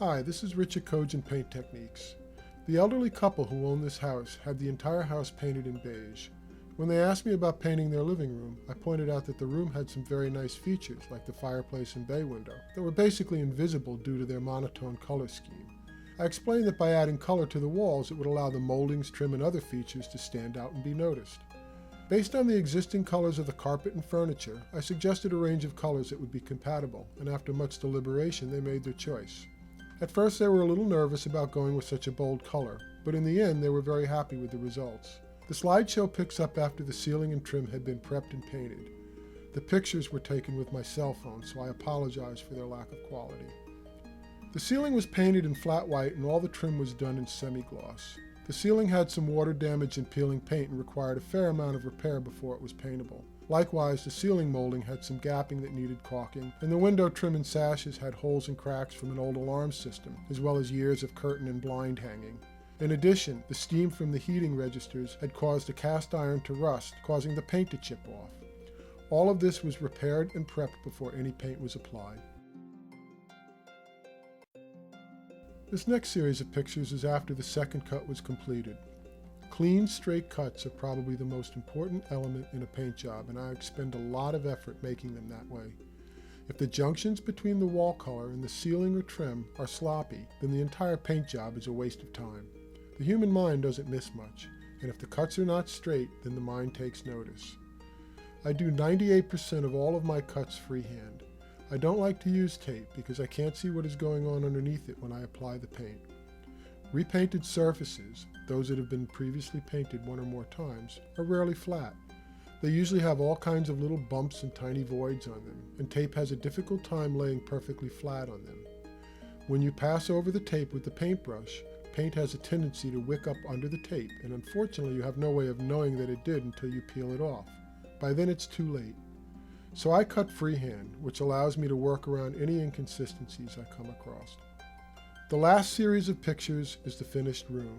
Hi, this is Rich at Cogent Paint Techniques. The elderly couple who own this house had the entire house painted in beige. When they asked me about painting their living room, I pointed out that the room had some very nice features like the fireplace and bay window that were basically invisible due to their monotone color scheme. I explained that by adding color to the walls it would allow the moldings, trim, and other features to stand out and be noticed. Based on the existing colors of the carpet and furniture, I suggested a range of colors that would be compatible, and after much deliberation they made their choice. At first they were a little nervous about going with such a bold color, but in the end they were very happy with the results. The slideshow picks up after the ceiling and trim had been prepped and painted. The pictures were taken with my cell phone, so I apologize for their lack of quality. The ceiling was painted in flat white and all the trim was done in semi-gloss. The ceiling had some water damage and peeling paint and required a fair amount of repair before it was paintable. Likewise, the ceiling molding had some gapping that needed caulking, and the window trim and sashes had holes and cracks from an old alarm system, as well as years of curtain and blind hanging. In addition, the steam from the heating registers had caused the cast iron to rust, causing the paint to chip off. All of this was repaired and prepped before any paint was applied. This next series of pictures is after the second cut was completed. Clean, straight cuts are probably the most important element in a paint job, and I expend a lot of effort making them that way. If the junctions between the wall color and the ceiling or trim are sloppy, then the entire paint job is a waste of time. The human mind doesn't miss much, and if the cuts are not straight, then the mind takes notice. I do 98% of all of my cuts freehand. I don't like to use tape because I can't see what is going on underneath it when I apply the paint. Repainted surfaces, those that have been previously painted one or more times, are rarely flat. They usually have all kinds of little bumps and tiny voids on them, and tape has a difficult time laying perfectly flat on them. When you pass over the tape with the paintbrush, paint has a tendency to wick up under the tape, and unfortunately you have no way of knowing that it did until you peel it off. By then it's too late. So I cut freehand, which allows me to work around any inconsistencies I come across. The last series of pictures is the finished room.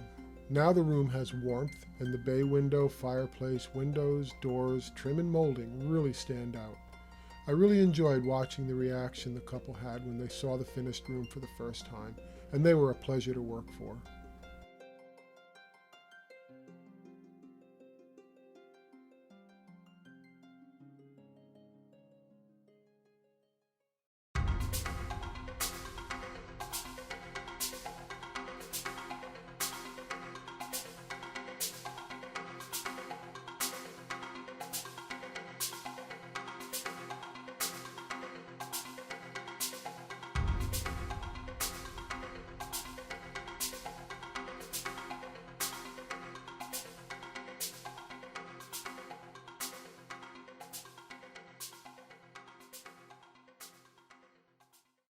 Now the room has warmth, and the bay window, fireplace, windows, doors, trim, and molding really stand out. I really enjoyed watching the reaction the couple had when they saw the finished room for the first time, and they were a pleasure to work for.